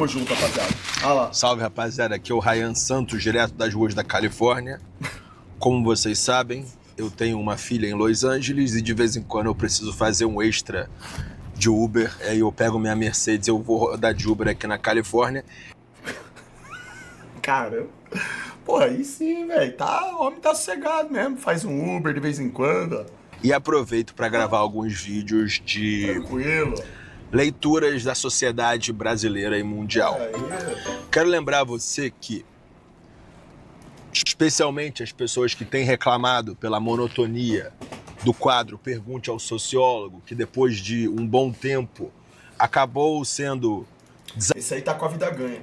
Tamo junto, rapaziada. Olha lá. Salve, rapaziada. Aqui é o Ryan Santos, direto das ruas da Califórnia. Como vocês sabem, eu tenho uma filha em Los Angeles e de vez em quando eu preciso fazer um extra de Uber. Aí eu pego minha Mercedes e eu vou rodar de Uber aqui na Califórnia. Caramba. Pô, aí sim, velho. O homem tá sossegado mesmo. Faz um Uber de vez em quando. E aproveito para gravar alguns vídeos de Tranquilo. leituras da sociedade brasileira e mundial. Quero lembrar você que, especialmente as pessoas que têm reclamado pela monotonia do quadro Pergunte ao Sociólogo, que depois de um bom tempo acabou sendo... Esse aí tá com a vida ganha.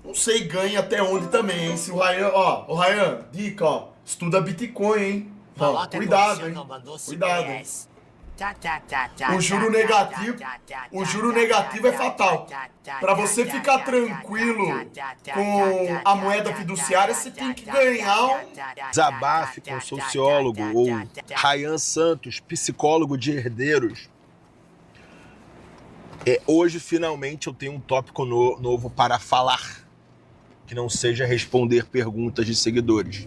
Não sei ganha até onde também, hein? Se o Ryan, o Ryan, dica, estuda Bitcoin, hein? Cuidado, hein? Cuidado, hein? O juro negativo é fatal. Para você ficar tranquilo com a moeda fiduciária, você tem que ganhar um... Desabafe com o sociólogo ou Ryan Santos, psicólogo de herdeiros. Hoje, finalmente, eu tenho um tópico novo para falar, que não seja responder perguntas de seguidores.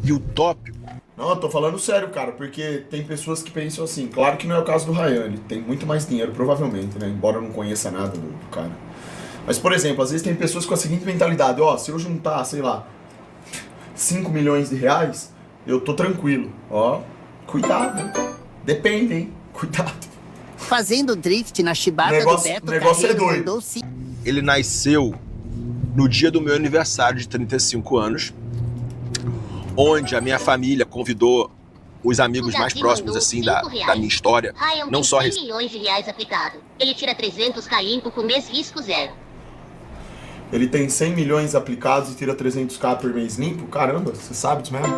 E o tópico... Não, eu tô falando sério, cara, porque tem pessoas que pensam assim. Claro que não é o caso do Ryan, ele tem muito mais dinheiro, provavelmente, né? Embora eu não conheça nada do cara. Mas, por exemplo, às vezes tem pessoas com a seguinte mentalidade: se eu juntar, sei lá, 5 milhões de reais, eu tô tranquilo. Cuidado. Depende, hein? Cuidado. Fazendo drift na chibata do Beto o negócio Carreiro, é doido. mandou sim. Ele nasceu no dia do meu aniversário de 35 anos, onde a minha família convidou os amigos mais próximos, assim, da minha história. Ryan não tem só 100 milhões de reais aplicado. Ele tira 300k limpo por mês, risco zero. Ele tem 100 milhões aplicados e tira 300k por mês limpo? Caramba, você sabe disso mesmo?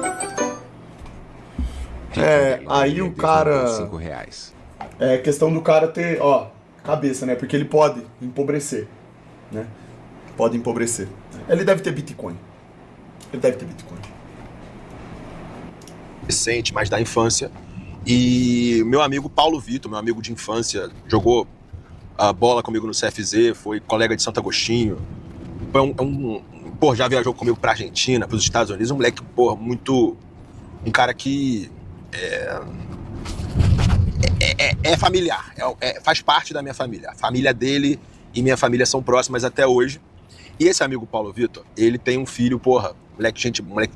Aí o cara... É questão do cara ter, cabeça, né? Porque ele pode empobrecer, né? Pode empobrecer. Ele deve ter Bitcoin. Recente, mas da infância. E meu amigo Paulo Vitor, meu amigo de infância, jogou a bola comigo no CFZ, foi colega de Santo Agostinho. Foi já viajou comigo pra Argentina, pros Estados Unidos. Um moleque, muito... Um cara que é familiar, faz parte da minha família. A família dele e minha família são próximas até hoje. E esse amigo Paulo Vitor, ele tem um filho, moleque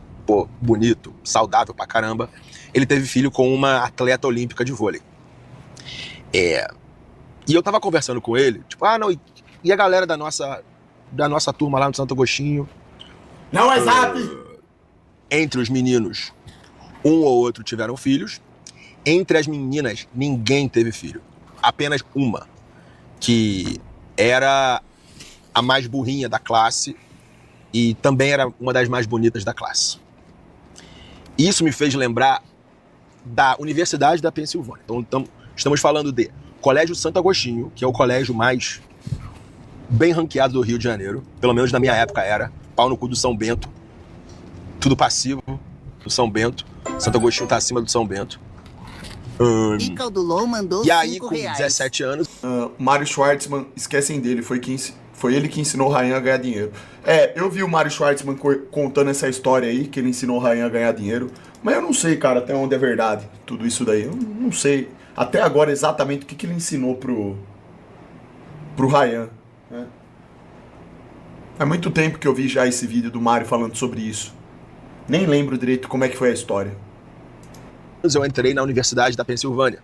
bonito, saudável pra caramba. Ele teve filho com uma atleta olímpica de vôlei. E eu tava conversando com ele, e a galera da nossa turma lá no Santo Agostinho? Não é zap! Entre os meninos, um ou outro tiveram filhos. Entre as meninas, ninguém teve filho. Apenas uma, que era a mais burrinha da classe e também era uma das mais bonitas da classe. Isso me fez lembrar da Universidade da Pensilvânia. Então, estamos falando de Colégio Santo Agostinho, que é o colégio mais bem ranqueado do Rio de Janeiro. Pelo menos na minha época era. Pau no cu do São Bento. Tudo passivo do São Bento. Santo Agostinho tá acima do São Bento. Dica do Lom mandou E aí, 5 com reais. 17 anos... Mário Schwartzman, esquecem dele, foi ele que ensinou o Ryan a ganhar dinheiro. Eu vi o Mário Schwartzman contando essa história aí, que ele ensinou o Ryan a ganhar dinheiro, mas eu não sei, cara, até onde é verdade tudo isso daí. Eu não sei até agora exatamente o que ele ensinou pro Ryan, né? Há muito tempo que eu vi já esse vídeo do Mário falando sobre isso. Nem lembro direito como é que foi a história. Eu entrei na Universidade da Pensilvânia.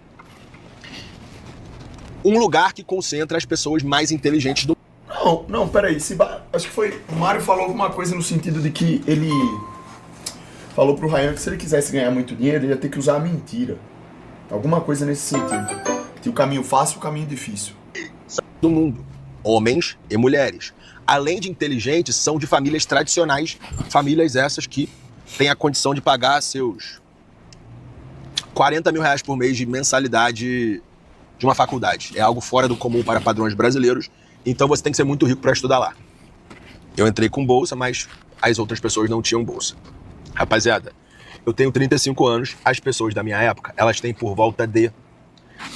Um lugar que concentra as pessoas mais inteligentes do mundo. Não, peraí. Acho que foi... O Mário falou alguma coisa no sentido de que ele falou pro Ryan que se ele quisesse ganhar muito dinheiro, ele ia ter que usar a mentira. Alguma coisa nesse sentido. Tinha o caminho fácil e o caminho difícil. Do mundo. Homens e mulheres. Além de inteligentes, são de famílias tradicionais. Famílias essas que têm a condição de pagar seus 40 mil reais por mês de mensalidade de uma faculdade. É algo fora do comum para padrões brasileiros, então você tem que ser muito rico para estudar lá. Eu entrei com bolsa, mas as outras pessoas não tinham bolsa. Rapaziada, eu tenho 35 anos, as pessoas da minha época, elas têm por volta de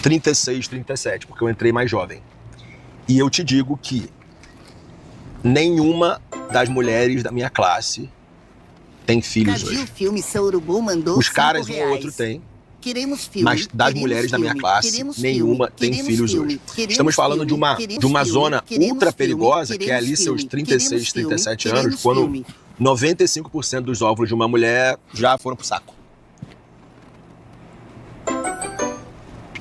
36, 37, porque eu entrei mais jovem. E eu te digo que Nenhuma das mulheres da minha classe tem filhos Cadê o hoje. filme Seu Urubu mandou Os caras, um R$5. ou outro tem. Queremos filme. Mas das queremos mulheres da minha filme, classe, queremos nenhuma filme, tem queremos filhos filme, hoje. queremos Estamos falando de uma, filme, de uma queremos zona filme, ultra queremos perigosa, filme, que é ali queremos seus filme, 36, queremos 37 filme, anos, quando filme. 95% dos óvulos de uma mulher já foram pro saco.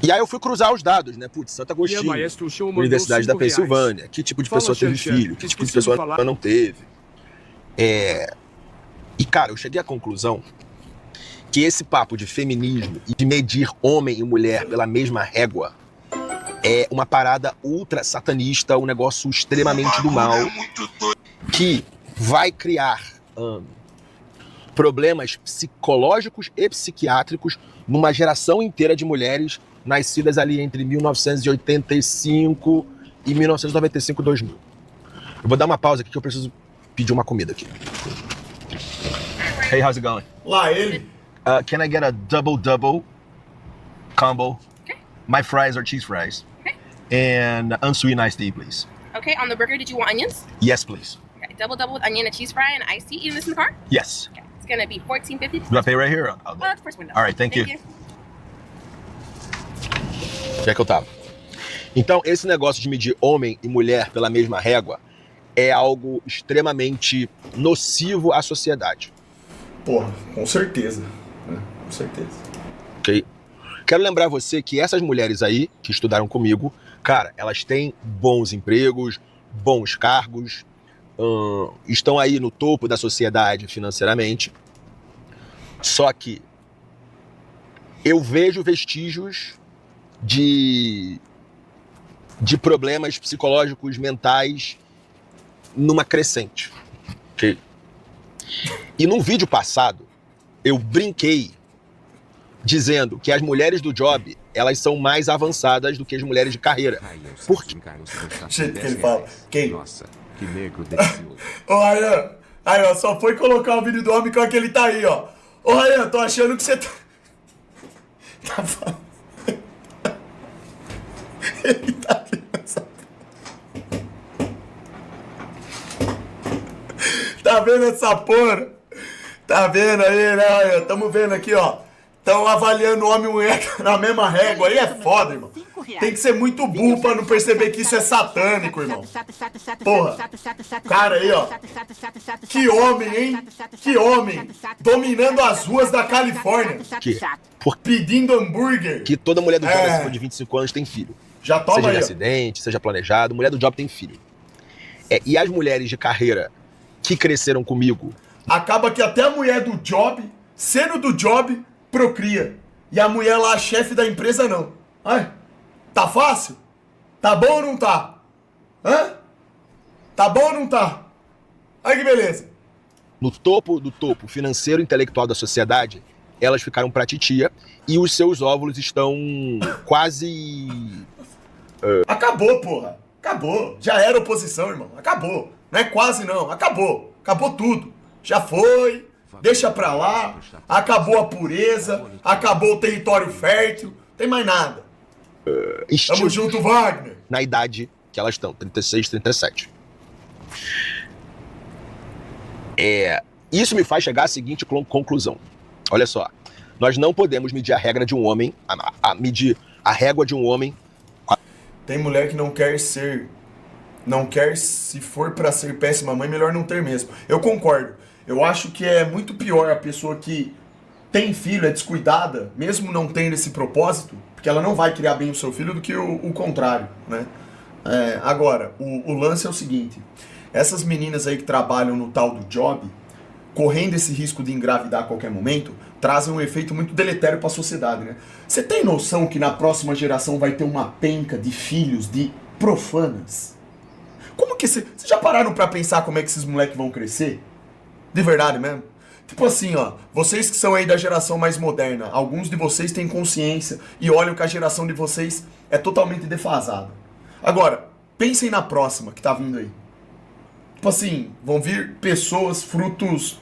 E aí eu fui cruzar os dados, né? Putz, Santo Agostinho, maestro, o senhor mandou Universidade da R$5. Pensilvânia, que tipo de Fala, pessoa teve Xanxan, filho, que tipo de esqueci de pessoa falar. não teve. E, cara, eu cheguei à conclusão que esse papo de feminismo e de medir homem e mulher pela mesma régua é uma parada ultra satanista, um negócio extremamente do mal, que vai criar problemas psicológicos e psiquiátricos numa geração inteira de mulheres nascidas ali entre 1985 e 1995, 2000. Eu vou dar uma pausa aqui que eu preciso pedir uma comida aqui. Hey, how's it going? Lá ele. Can I get a double combo? Okay. My fries are cheese fries. Okay. And unsweetened iced tea, please. Okay, on the burger, did you want onions? Yes, please. Okay, double with onion, a cheese fry, and iced tea. Eating this in the car? Yes. Okay, it's gonna be $14.50. Do I pay right here? The first window. All right, thank you. Onde é que eu tava? Então, esse negócio de medir homem e mulher pela mesma régua é algo extremamente nocivo à sociedade. Porra, com certeza. Com certeza. Ok? Quero lembrar você que essas mulheres aí, que estudaram comigo, cara, elas têm bons empregos, bons cargos, estão aí no topo da sociedade financeiramente. Só que eu vejo vestígios de problemas psicológicos, mentais, numa crescente. Ok? E num vídeo passado, eu brinquei dizendo que as mulheres do job, elas são mais avançadas do que as mulheres de carreira. Por quê? O jeito que ele fala. Quem? Nossa, que negro delicioso. Ô, Ryan. Aí, ó, só foi colocar o vídeo do homem que ele tá aí, ó. Ô, Ryan, tô achando que você tá... Tá falando... Ele tá vendo essa... Tá vendo essa porra? Tá vendo aí, né, Ryan? Tamo vendo aqui, ó. Estão avaliando homem e mulher na mesma régua. Aí é foda, irmão. Tem que ser muito burro pra não perceber que isso é satânico, irmão. Porra. Cara aí, ó. Que homem, hein? Que homem. Dominando as ruas da Califórnia. Pedindo hambúrguer. Que toda mulher do job acima de 25 anos tem filho. Já toma seja aí, de ó. acidente, seja planejado, mulher do job tem filho. E as mulheres de carreira que cresceram comigo... Acaba que até a mulher do job, sendo do job, procria. E a mulher lá, a chefe da empresa, não. Ai, tá fácil? Tá bom ou não tá? Hã? Tá bom ou não tá? Ai, que beleza. No topo do topo financeiro e intelectual da sociedade, elas ficaram pra titia e os seus óvulos estão quase... Acabou, porra. Acabou. Já era oposição, irmão. Acabou. Não é quase, não. Acabou. Acabou tudo. Já foi. Deixa pra lá. Acabou a pureza. Acabou o território fértil. Tem mais nada. Tamo junto, Wagner. Na idade que elas estão, 36, 37. Isso me faz chegar à seguinte conclusão. Olha só. Nós não podemos medir a regra de um homem, medir a régua de um homem. Tem mulher que não quer ser... Não quer, se for pra ser péssima mãe, melhor não ter mesmo. Eu concordo. Eu acho que é muito pior a pessoa que tem filho, é descuidada, mesmo não tendo esse propósito, porque ela não vai criar bem o seu filho, do que o contrário, né? Agora, o lance é o seguinte. Essas meninas aí que trabalham no tal do job, correndo esse risco de engravidar a qualquer momento, trazem um efeito muito deletério pra sociedade, né? Você tem noção que na próxima geração vai ter uma penca de filhos de profanas? Como que vocês já pararam pra pensar como é que esses moleques vão crescer? De verdade mesmo? Tipo assim, ó, vocês que são aí da geração mais moderna, alguns de vocês têm consciência e olham que a geração de vocês é totalmente defasada. Agora, pensem na próxima que tá vindo aí. Tipo assim, vão vir pessoas, frutos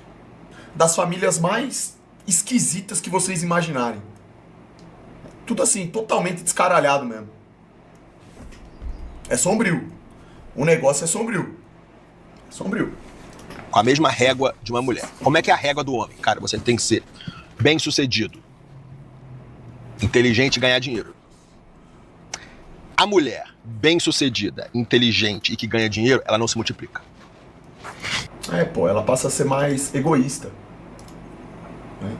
das famílias mais esquisitas que vocês imaginarem. Tudo assim, totalmente descaralhado mesmo. É sombrio. O negócio é sombrio. Sombrio. Com a mesma régua de uma mulher. Como é que é a régua do homem? Cara, você tem que ser bem-sucedido, inteligente e ganhar dinheiro. A mulher bem-sucedida, inteligente e que ganha dinheiro, ela não se multiplica. Ela passa a ser mais egoísta. Né?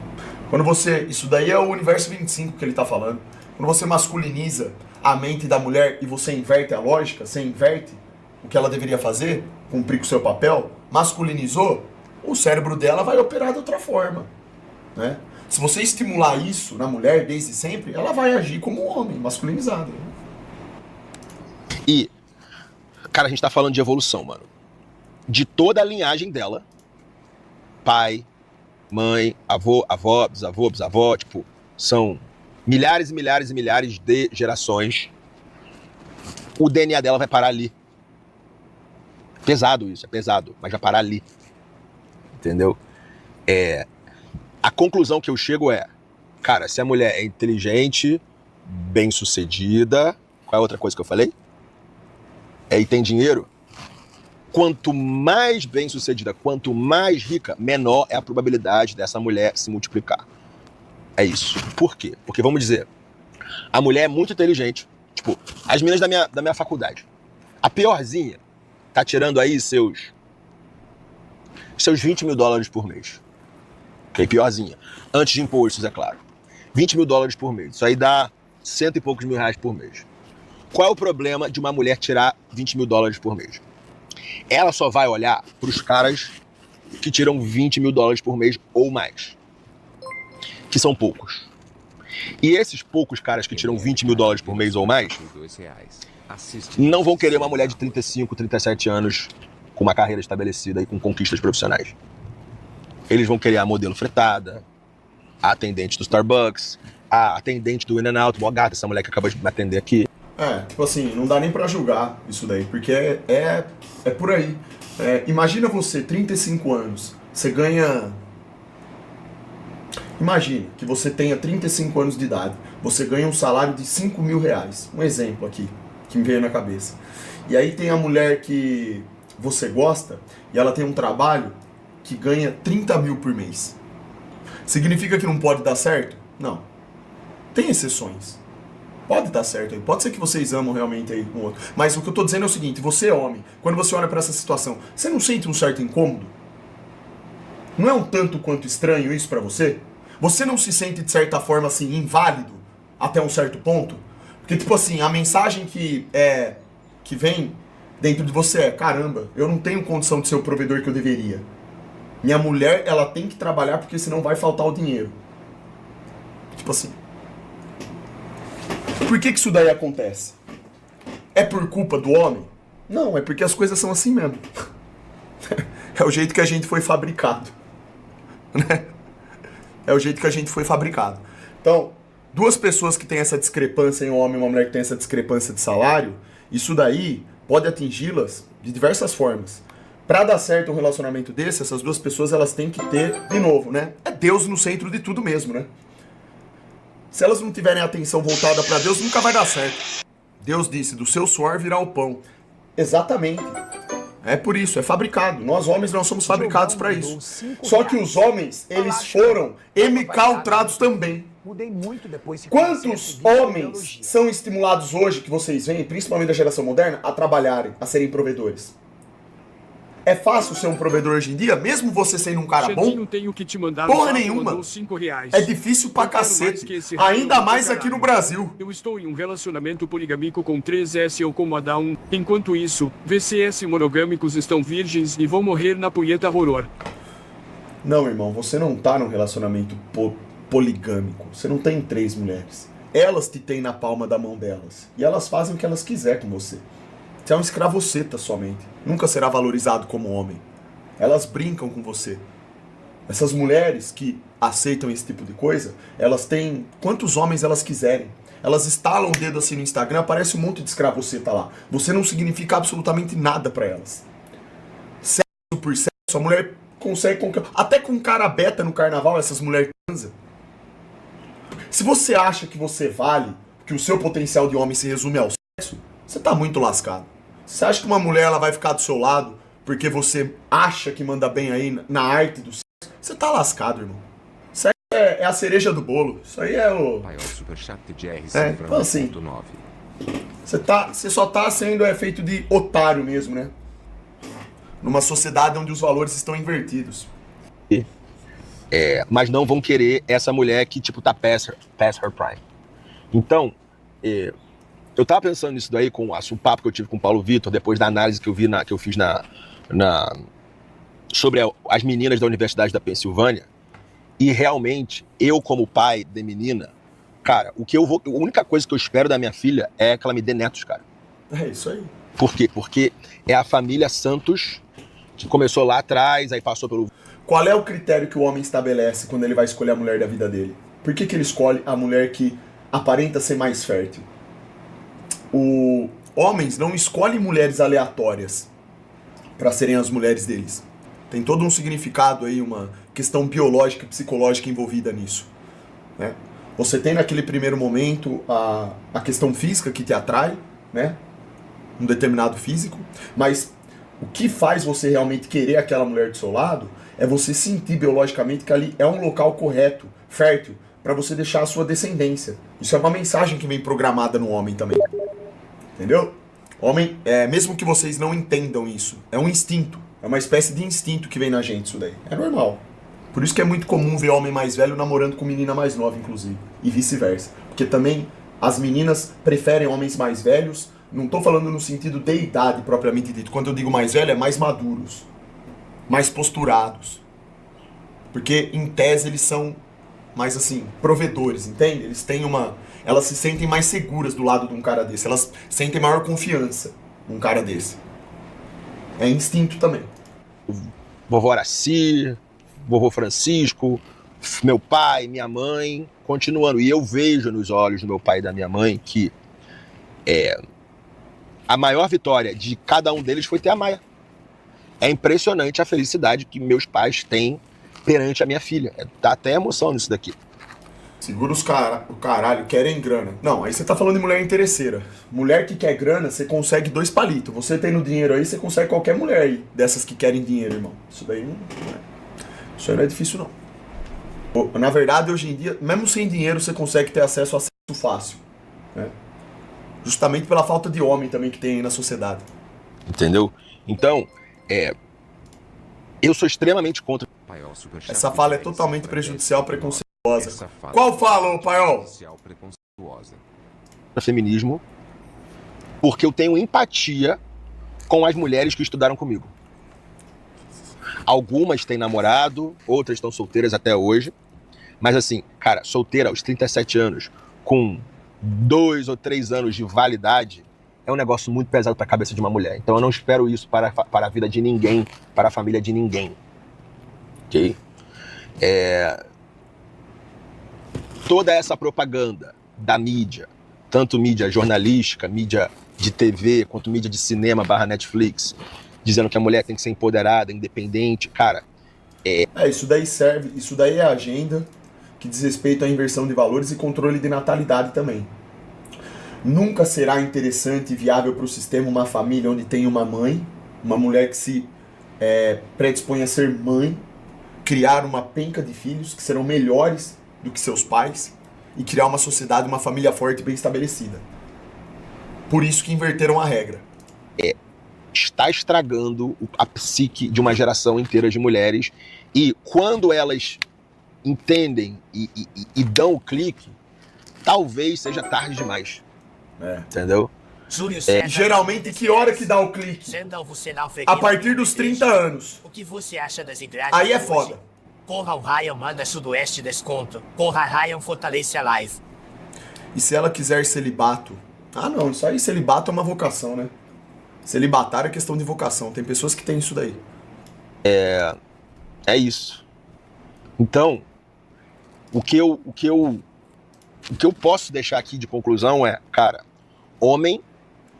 Quando você... Isso daí é o universo 25 que ele tá falando. Quando você masculiniza a mente da mulher e você inverte a lógica, você inverte o que ela deveria fazer, cumprir com o seu papel, masculinizou, o cérebro dela vai operar de outra forma. Né? Se você estimular isso na mulher desde sempre, ela vai agir como um homem, masculinizado. Né? E, cara, a gente tá falando de evolução, mano. De toda a linhagem dela, pai, mãe, avó, bisavó, tipo, são milhares e milhares e milhares de gerações. O DNA dela vai parar ali. Pesado isso, é pesado, mas vai parar ali. Entendeu? A conclusão que eu chego é, cara, se a mulher é inteligente, bem-sucedida, qual é a outra coisa que eu falei? E tem dinheiro, quanto mais bem-sucedida, quanto mais rica, menor é a probabilidade dessa mulher se multiplicar. É isso. Por quê? Porque, vamos dizer, a mulher é muito inteligente. Tipo, as meninas da minha faculdade. A piorzinha tá tirando aí seus 20 mil dólares por mês. Ok? Piorzinha. Antes de impostos, é claro. 20 mil dólares por mês. Isso aí dá cento e poucos mil reais por mês. Qual é o problema de uma mulher tirar 20 mil dólares por mês? Ela só vai olhar para os caras que tiram 20 mil dólares por mês ou mais. Que são poucos. E esses poucos caras que tiram 20 mil dólares por mês ou mais não vão querer uma mulher de 35, 37 anos com uma carreira estabelecida e com conquistas profissionais. Eles vão querer a modelo fretada, a atendente do Starbucks, a atendente do In-N-Out, mó gata, essa mulher que acabou de me atender aqui. Tipo assim, não dá nem pra julgar isso daí, porque é por aí. Imagina você, 35 anos, você ganha... Imagina que você tenha 35 anos de idade, você ganha um salário de 5 mil reais. Um exemplo aqui, que me veio na cabeça. E aí tem a mulher que você gosta, e ela tem um trabalho que ganha 30 mil por mês. Significa que não pode dar certo? Não. Tem exceções. Pode dar certo aí. Pode ser que vocês amam realmente aí um outro. Mas o que eu tô dizendo é o seguinte, você é homem, quando você olha pra essa situação, você não sente um certo incômodo? Não é um tanto quanto estranho isso pra você? Você não se sente, de certa forma, assim, inválido até um certo ponto? Porque, tipo assim, a mensagem que vem dentro de você é, caramba, eu não tenho condição de ser o provedor que eu deveria. Minha mulher, ela tem que trabalhar porque senão vai faltar o dinheiro. Tipo assim. Por que isso daí acontece? É por culpa do homem? Não, é porque as coisas são assim mesmo. É o jeito que a gente foi fabricado. Né? É o jeito que a gente foi fabricado. Então, duas pessoas que têm essa discrepância em um homem e uma mulher que tem essa discrepância de salário, isso daí pode atingi-las de diversas formas. Pra dar certo um relacionamento desse, essas duas pessoas elas têm que ter, de novo, né? É Deus no centro de tudo mesmo, né? Se elas não tiverem a atenção voltada pra Deus, nunca vai dar certo. Deus disse, do seu suor virá o pão. Exatamente. É por isso, é fabricado. Nós homens não somos fabricados pra isso. Só que os homens, eles foram MK-ultrados também. Quantos homens são estimulados hoje, que vocês veem, principalmente da geração moderna, a trabalharem, a serem provedores? É fácil ser um provedor hoje em dia, mesmo você sendo um cara bom? Porra nenhuma. É difícil pra cacete. Ainda mais aqui no Brasil. Eu estou em um relacionamento poligâmico com 3S ou como Adão. Enquanto isso, VCS monogâmicos estão virgens e vão morrer na punheta horror. Não, irmão, você não tá num relacionamento poligâmico. Você não tem 3 mulheres. Elas te têm na palma da mão delas. E elas fazem o que elas quiserem com você. Você é um escravoceta somente. Nunca será valorizado como homem. Elas brincam com você. Essas mulheres que aceitam esse tipo de coisa, elas têm quantos homens elas quiserem. Elas estalam o dedo assim no Instagram, aparece um monte de escravoceta lá. Você não significa absolutamente nada pra elas. Sexo por sexo, a mulher consegue... Até com cara beta no carnaval, essas mulheres transam. Se você acha que você vale, que o seu potencial de homem se resume ao sexo, você tá muito lascado. Você acha que uma mulher ela vai ficar do seu lado porque você acha que manda bem aí na arte do sexo, você tá lascado, irmão. Isso aí é a cereja do bolo. Isso aí é o... Maior superchat de R. Então assim, você só tá sendo feito de otário mesmo, né? Numa sociedade onde os valores estão invertidos. Mas não vão querer essa mulher que, tipo, tá past her prime. Então, eu tava pensando nisso daí com o papo que eu tive com o Paulo Vitor, depois da análise que eu fiz sobre as meninas da Universidade da Pensilvânia, e realmente, eu como pai de menina, cara, a única coisa que eu espero da minha filha é que ela me dê netos, cara. É isso aí. Por quê? Porque é a família Santos que começou lá atrás, aí passou pelo... Qual é o critério que o homem estabelece quando ele vai escolher a mulher da vida dele? Por que ele escolhe a mulher que aparenta ser mais fértil? Homens não escolhem mulheres aleatórias para serem as mulheres deles. Tem todo um significado aí, uma questão biológica e psicológica envolvida nisso, né? Você tem naquele primeiro momento a questão física que te atrai, né? Um determinado físico, mas o que faz você realmente querer aquela mulher do seu lado é você sentir biologicamente que ali é um local correto, fértil, para você deixar a sua descendência. Isso é uma mensagem que vem programada no homem também. Entendeu? Homem, mesmo que vocês não entendam isso, é um instinto. É uma espécie de instinto que vem na gente isso daí. É normal. Por isso que é muito comum ver homem mais velho namorando com menina mais nova, inclusive. E vice-versa. Porque também as meninas preferem homens mais velhos. Não tô falando no sentido de idade propriamente dito. Quando eu digo mais velho, é mais maduros. Mais posturados. Porque, em tese, eles são mais, assim, provedores, entende? Eles têm elas se sentem mais seguras do lado de um cara desse. Elas sentem maior confiança num cara desse. É instinto também. Vovó Araci, vovô Francisco, meu pai, minha mãe, continuando. E eu vejo nos olhos do meu pai e da minha mãe que a maior vitória de cada um deles foi ter a Maia. É impressionante a felicidade que meus pais têm perante a minha filha. Dá até emoção nisso daqui. Segura o caralho, querem grana. Não, aí você tá falando de mulher interesseira. Mulher que quer grana, você consegue 2 palitos. Você tendo dinheiro aí, você consegue qualquer mulher aí. Dessas que querem dinheiro, irmão. Isso daí isso aí não é difícil, não. Na verdade, hoje em dia, mesmo sem dinheiro, você consegue ter acesso a sexo fácil, né? Justamente pela falta de homem também que tem aí na sociedade. Entendeu? Então, eu sou extremamente contra. Essa fala é totalmente prejudicial, preconceituosa. Qual fala, ô Paiol? Feminismo, porque eu tenho empatia com as mulheres que estudaram comigo. Algumas têm namorado, outras estão solteiras até hoje. Mas assim, cara, solteira aos 37 anos, com 2 ou 3 anos de validade, é um negócio muito pesado para a cabeça de uma mulher. Então eu não espero isso para a vida de ninguém, para a família de ninguém. Ok? Toda essa propaganda da mídia, tanto mídia jornalística, mídia de TV, quanto mídia de cinema / Netflix, dizendo que a mulher tem que ser empoderada, independente, cara... Isso daí é agenda que diz respeito à inversão de valores e controle de natalidade também. Nunca será interessante e viável para o sistema uma família onde tem uma mãe, uma mulher que se predispõe a ser mãe, criar uma penca de filhos que serão melhores do que seus pais e criar uma sociedade, uma família forte e bem estabelecida. Por isso que inverteram a regra. Está estragando a psique de uma geração inteira de mulheres, e quando elas entendem e dão o clique, talvez seja tarde demais. Entendeu? Geralmente, que hora que dá o clique? A partir dos 30 anos. O que você acha das igrejas? Aí é foda. Corra o Ryan, manda Sudoeste desconto. Corra Ryan, fortalece a live. E se ela quiser celibato? Ah não, isso aí, celibato é uma vocação, né? Celibatário é questão de vocação. Tem pessoas que têm isso daí. É isso. Então, o que eu posso deixar aqui de conclusão é, cara, homem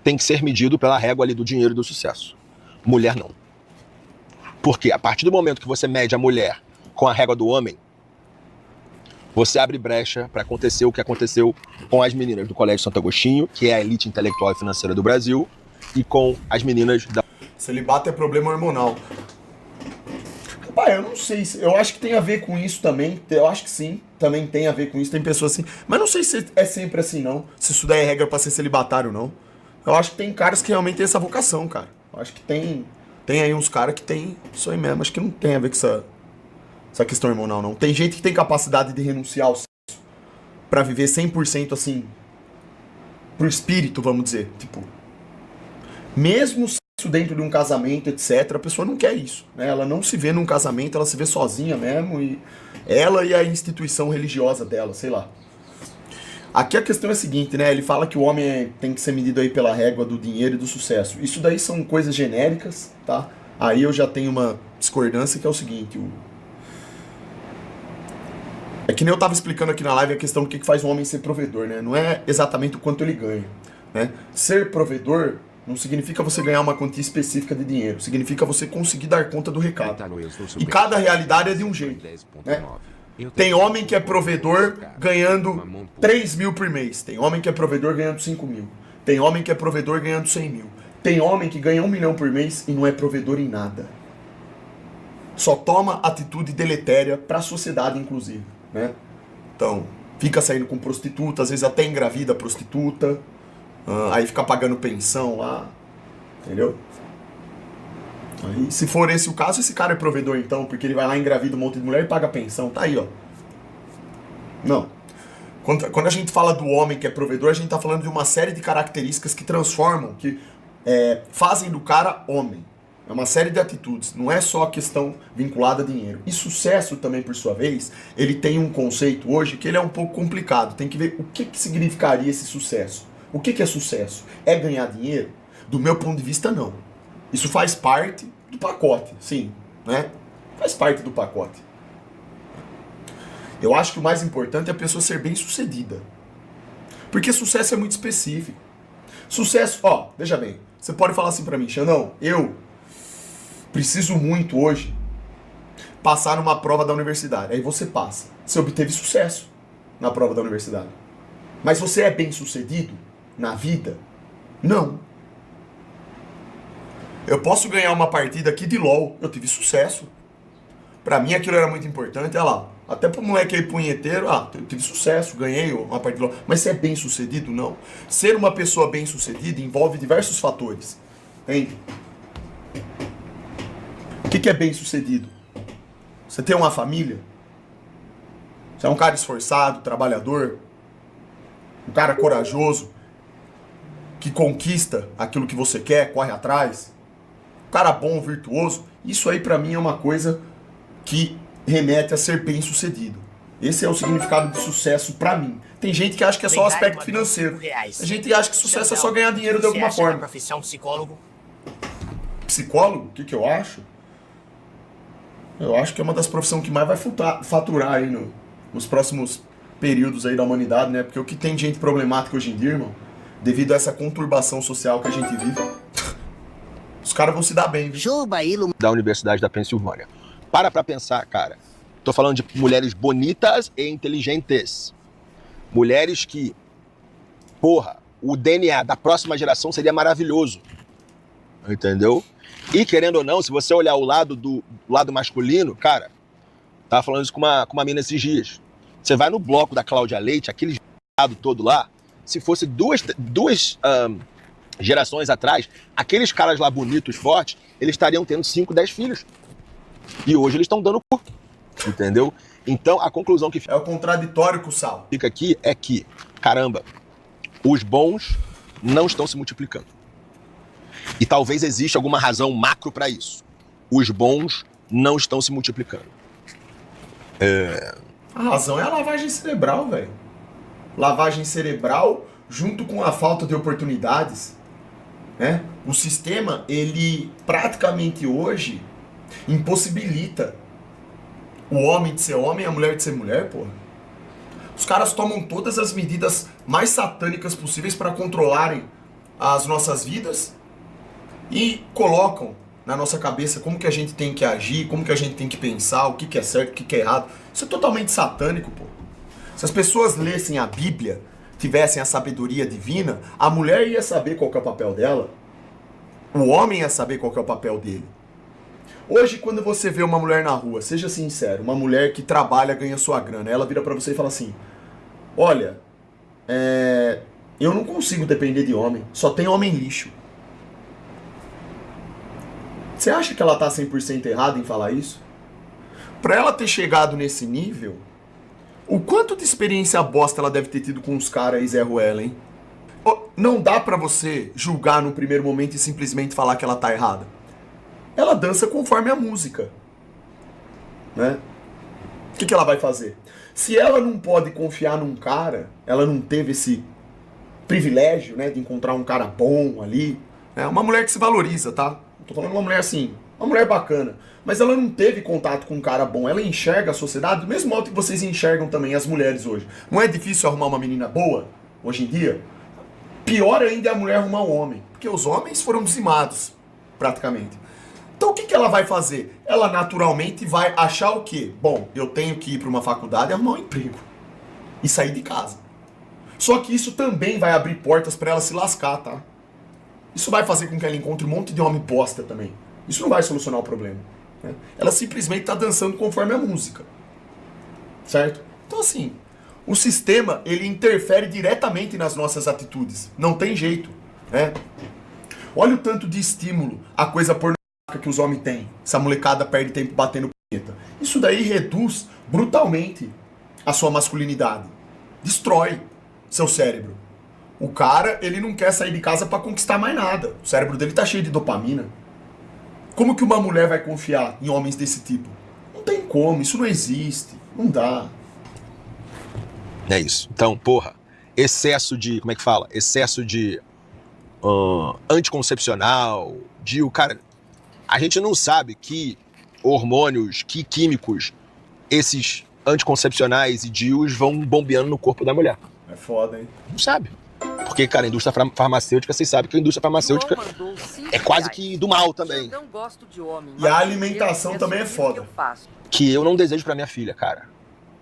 tem que ser medido pela régua ali do dinheiro e do sucesso. Mulher não. Porque a partir do momento que você mede a mulher com a régua do homem, você abre brecha para acontecer o que aconteceu com as meninas do Colégio Santo Agostinho, que é a elite intelectual e financeira do Brasil, e com as meninas Celibato é problema hormonal. Rapaz, eu não sei. Eu acho que tem a ver com isso também. Eu acho que sim, também tem a ver com isso. Tem pessoas assim. Mas não sei se é sempre assim, não. Se isso daí é regra pra ser celibatário, não. Eu acho que tem caras que realmente têm essa vocação, cara. Eu acho que tem aí uns caras que tem isso aí mesmo. Acho que não tem a ver com essa questão hormonal, não. Tem gente que tem capacidade de renunciar ao sexo pra viver 100% assim, pro espírito, vamos dizer. Tipo, mesmo sexo dentro de um casamento, etc., a pessoa não quer isso, né? Ela não se vê num casamento, ela se vê sozinha mesmo, e ela e a instituição religiosa dela, sei lá. Aqui a questão é a seguinte, né? Ele fala que o homem tem que ser medido aí pela régua do dinheiro e do sucesso. Isso daí são coisas genéricas, tá? Aí eu já tenho uma discordância que é o seguinte, é que nem eu tava explicando aqui na live a questão do que faz um homem ser provedor, né? Não é exatamente o quanto ele ganha, né? Ser provedor não significa você ganhar uma quantia específica de dinheiro. Significa você conseguir dar conta do recado. E cada realidade é de um jeito, né? Tem homem que é provedor ganhando 3 mil por mês. Tem homem que é provedor ganhando 5 mil. Tem homem que é provedor ganhando 100 mil. Tem homem que ganha 1 milhão por mês e não é provedor em nada. Só toma atitude deletéria pra sociedade, inclusive, né? Então, fica saindo com prostituta, às vezes até engravida a prostituta. Aí fica pagando pensão lá, entendeu? Aí, se for esse o caso, esse cara é provedor então, porque ele vai lá, engravida um monte de mulher e paga pensão, tá aí, ó. Não. Quando a gente fala do homem que é provedor, a gente tá falando de uma série de características que transformam, que fazem do cara homem. É uma série de atitudes, não é só a questão vinculada a dinheiro. E sucesso também, por sua vez, ele tem um conceito hoje que ele é um pouco complicado. Tem que ver o que significaria esse sucesso. O que é sucesso? É ganhar dinheiro? Do meu ponto de vista, não. Isso faz parte do pacote, sim, né? Faz parte do pacote. Eu acho que o mais importante é a pessoa ser bem-sucedida. Porque sucesso é muito específico. Sucesso, ó, veja bem, você pode falar assim pra mim, Xandão, eu preciso muito hoje passar numa prova da universidade. Aí você passa. Você obteve sucesso na prova da universidade. Mas você é bem-sucedido na vida? Não. Eu posso ganhar uma partida aqui de LOL. Eu tive sucesso. Pra mim aquilo era muito importante. Olha lá. Até pro moleque aí punheteiro. Eu tive sucesso. Ganhei uma partida de LOL. Mas você é bem-sucedido? Não. Ser uma pessoa bem-sucedida envolve diversos fatores. Entende? O que é bem-sucedido? Você tem uma família? Você é um cara esforçado, trabalhador? Um cara corajoso? Que conquista aquilo que você quer, corre atrás? Um cara bom, virtuoso? Isso aí pra mim é uma coisa que remete a ser bem-sucedido. Esse é o significado de sucesso pra mim. Tem gente que acha que é só o aspecto financeiro. Tem gente que acha que sucesso é só ganhar dinheiro de alguma forma. Profissão psicólogo? Psicólogo? O que eu acho? Eu acho que é uma das profissões que mais vai faturar aí nos próximos períodos aí da humanidade, né? Porque o que tem de gente problemática hoje em dia, irmão, devido a essa conturbação social que a gente vive, os caras vão se dar bem, viu? Da Universidade da Pensilvânia. Pra pensar, cara. Tô falando de mulheres bonitas e inteligentes. Mulheres que, porra, o DNA da próxima geração seria maravilhoso. Entendeu? E querendo ou não, se você olhar o lado masculino, cara, tava falando isso com uma mina esses dias. Você vai no bloco da Cláudia Leite, aquele todo lá, se fosse duas gerações atrás, aqueles caras lá bonitos, fortes, eles estariam tendo 5, 10 filhos. E hoje eles estão dando cu. Entendeu? Então a conclusão que é o contraditório com o Sal. Fica aqui é que, caramba, os bons não estão se multiplicando. E talvez exista alguma razão macro para isso. Os bons não estão se multiplicando. A razão é a lavagem cerebral, velho. Lavagem cerebral junto com a falta de oportunidades, né? O sistema, ele praticamente hoje impossibilita o homem de ser homem e a mulher de ser mulher, porra. Os caras tomam todas as medidas mais satânicas possíveis para controlarem as nossas vidas e colocam na nossa cabeça como que a gente tem que agir, como que a gente tem que pensar, o que que é certo, o que que é errado. Isso é totalmente satânico, pô. Se as pessoas lessem a Bíblia, tivessem a sabedoria divina, a mulher ia saber qual que é o papel dela. O homem ia saber qual que é o papel dele. Hoje, quando você vê uma mulher na rua, seja sincero, uma mulher que trabalha, ganha sua grana, ela vira pra você e fala assim, olha, eu não consigo depender de homem, só tem homem lixo. Você acha que ela tá 100% errada em falar isso? Pra ela ter chegado nesse nível, o quanto de experiência bosta ela deve ter tido com os caras aí, Zé Ruela, hein? Não dá pra você julgar no primeiro momento e simplesmente falar que ela tá errada. Ela dança conforme a música, né? O que ela vai fazer? Se ela não pode confiar num cara, ela não teve esse privilégio, né, de encontrar um cara bom ali, é uma mulher que se valoriza, tá? Tô falando de uma mulher assim, uma mulher bacana, mas ela não teve contato com um cara bom, ela enxerga a sociedade do mesmo modo que vocês enxergam também as mulheres hoje. Não é difícil arrumar uma menina boa, hoje em dia? Pior ainda é a mulher arrumar um homem, porque os homens foram dizimados, praticamente. Então o que ela vai fazer? Ela naturalmente vai achar o quê? Bom, eu tenho que ir para uma faculdade e arrumar um emprego. E sair de casa. Só que isso também vai abrir portas para ela se lascar, tá? Isso vai fazer com que ela encontre um monte de homem bosta também. Isso não vai solucionar o problema, né? Ela simplesmente tá dançando conforme a música. Certo? Então assim, o sistema, ele interfere diretamente nas nossas atitudes. Não tem jeito, né? Olha o tanto de estímulo, a coisa pornográfica que os homens têm. Essa molecada perde tempo batendo punheta. Isso daí reduz brutalmente a sua masculinidade. Destrói seu cérebro. O cara, ele não quer sair de casa pra conquistar mais nada. O cérebro dele tá cheio de dopamina. Como que uma mulher vai confiar em homens desse tipo? Não tem como, isso não existe. Não dá. É isso. Então, porra, excesso de, como é que fala? Excesso de anticoncepcional, DIU, cara, a gente não sabe que hormônios, que químicos esses anticoncepcionais e DIUs vão bombeando no corpo da mulher. É foda, hein? Não sabe. Porque, cara, a indústria farmacêutica, vocês sabem que a indústria farmacêutica é quase que do mal também. Eu não gosto de homem, e a alimentação também é foda. Que eu não desejo pra minha filha, cara.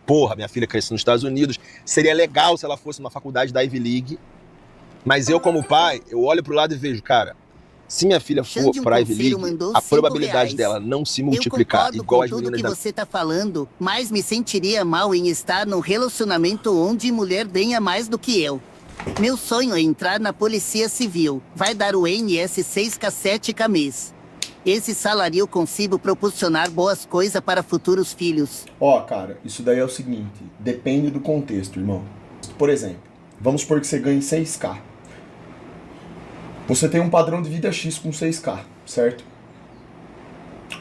Porra, minha filha cresceu nos Estados Unidos. Seria legal se ela fosse numa faculdade da Ivy League. Mas eu, como pai, eu olho pro lado e vejo, cara, se minha filha for pra Ivy League, a probabilidade dela não se multiplicar igual as meninas da... tudo que você tá falando, mas me sentiria mal em estar num relacionamento onde mulher ganha mais do que eu. Meu sonho é entrar na Polícia Civil. Vai dar o INS 6K 7K mês. Esse salário eu consigo proporcionar boas coisas para futuros filhos. Ó, cara, isso daí é o seguinte, depende do contexto, irmão. Por exemplo, vamos supor que você ganhe 6K. Você tem um padrão de vida X com 6K, certo?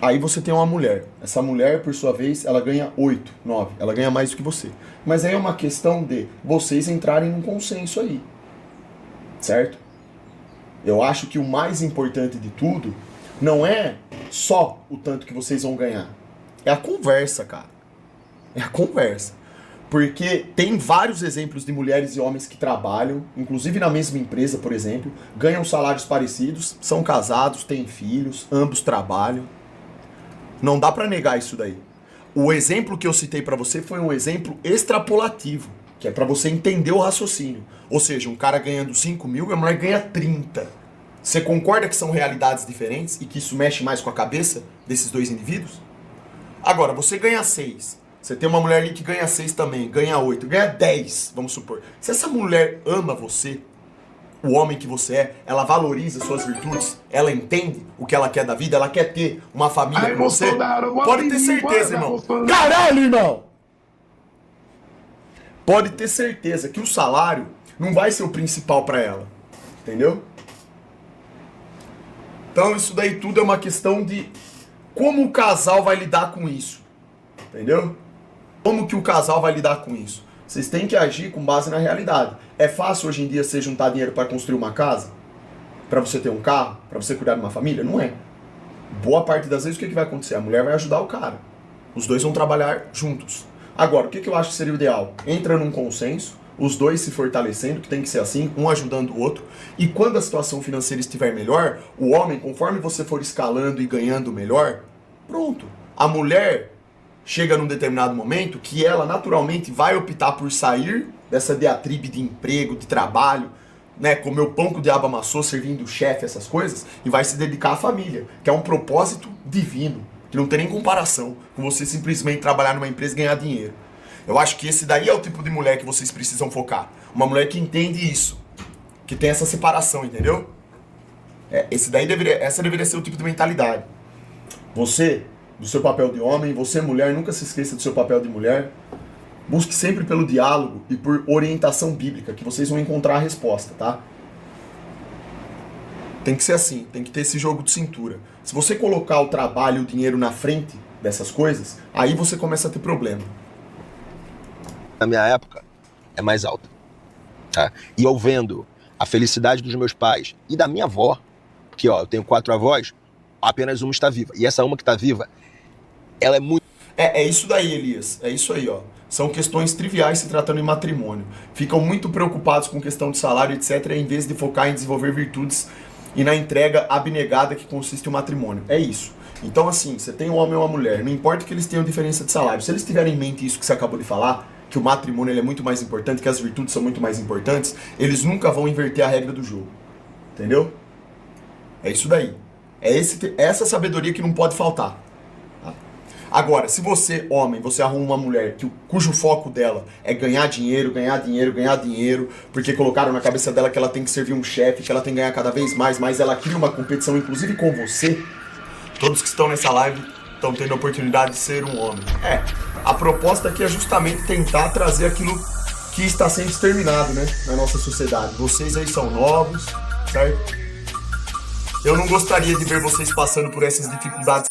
Aí você tem uma mulher. Essa mulher, por sua vez, ela ganha 8, 9. Ela ganha mais do que você. Mas aí é uma questão de vocês entrarem num consenso aí. Certo? Eu acho que o mais importante de tudo não é só o tanto que vocês vão ganhar. É a conversa, cara. É a conversa. Porque tem vários exemplos de mulheres e homens que trabalham, inclusive na mesma empresa, por exemplo, ganham salários parecidos, são casados, têm filhos, ambos trabalham. Não dá pra negar isso daí. O exemplo que eu citei pra você foi um exemplo extrapolativo, que é pra você entender o raciocínio. Ou seja, um cara ganhando 5 mil e a mulher ganha 30. Você concorda que são realidades diferentes e que isso mexe mais com a cabeça desses dois indivíduos? Agora, você ganha 6. Você tem uma mulher ali que ganha 6 também, ganha 8, ganha 10, vamos supor. Se essa mulher ama você, o homem que você é, ela valoriza suas virtudes, ela entende o que ela quer da vida, ela quer ter uma família com você, pode ter certeza, irmão. Caralho, irmão! Pode ter certeza que o salário não vai ser o principal pra ela, entendeu? Então isso daí tudo é uma questão de como o casal vai lidar com isso, entendeu? Como que o casal vai lidar com isso? Vocês têm que agir com base na realidade. É fácil hoje em dia você juntar dinheiro para construir uma casa? Para você ter um carro? Para você cuidar de uma família? Não é. Boa parte das vezes o que vai acontecer? A mulher vai ajudar o cara. Os dois vão trabalhar juntos. Agora, o que eu acho que seria o ideal? Entra num consenso, os dois se fortalecendo, que tem que ser assim, um ajudando o outro. E quando a situação financeira estiver melhor, o homem, conforme você for escalando e ganhando melhor, pronto. A mulher chega num determinado momento que ela naturalmente vai optar por sair dessa diatribe de emprego, de trabalho, né, comer o pão que o diabo amassou, servindo o chefe, essas coisas, e vai se dedicar à família, que é um propósito divino, que não tem nem comparação com você simplesmente trabalhar numa empresa e ganhar dinheiro. Eu acho que esse daí é o tipo de mulher que vocês precisam focar. Uma mulher que entende isso, que tem essa separação, entendeu? Essa deveria ser o tipo de mentalidade. Você, do seu papel de homem, você mulher, nunca se esqueça do seu papel de mulher. Busque sempre pelo diálogo e por orientação bíblica, que vocês vão encontrar a resposta, tá? Tem que ser assim, tem que ter esse jogo de cintura. Se você colocar o trabalho e o dinheiro na frente dessas coisas, aí você começa a ter problema. Na minha época, é mais alta. Tá? E eu vendo a felicidade dos meus pais e da minha avó, porque ó, eu tenho 4 avós, apenas uma está viva. E essa uma que está viva, ela é muito... É isso daí, Elias. É isso aí, ó. São questões triviais se tratando em matrimônio. Ficam muito preocupados com questão de salário, etc., em vez de focar em desenvolver virtudes e na entrega abnegada que consiste o matrimônio. É isso. Então, assim, você tem um homem ou uma mulher, não importa que eles tenham diferença de salário. Se eles tiverem em mente isso que você acabou de falar, que o matrimônio ele é muito mais importante, que as virtudes são muito mais importantes, eles nunca vão inverter a regra do jogo. Entendeu? É isso daí. É essa sabedoria que não pode faltar. Tá? Agora, se você, homem, você arruma uma mulher cujo foco dela é ganhar dinheiro, ganhar dinheiro, ganhar dinheiro, porque colocaram na cabeça dela que ela tem que servir um chefe, que ela tem que ganhar cada vez mais, mas ela cria uma competição, inclusive com você, todos que estão nessa live estão tendo a oportunidade de ser um homem. A proposta aqui é justamente tentar trazer aquilo que está sendo exterminado, né, na nossa sociedade. Vocês aí são novos, certo? Eu não gostaria de ver vocês passando por essas dificuldades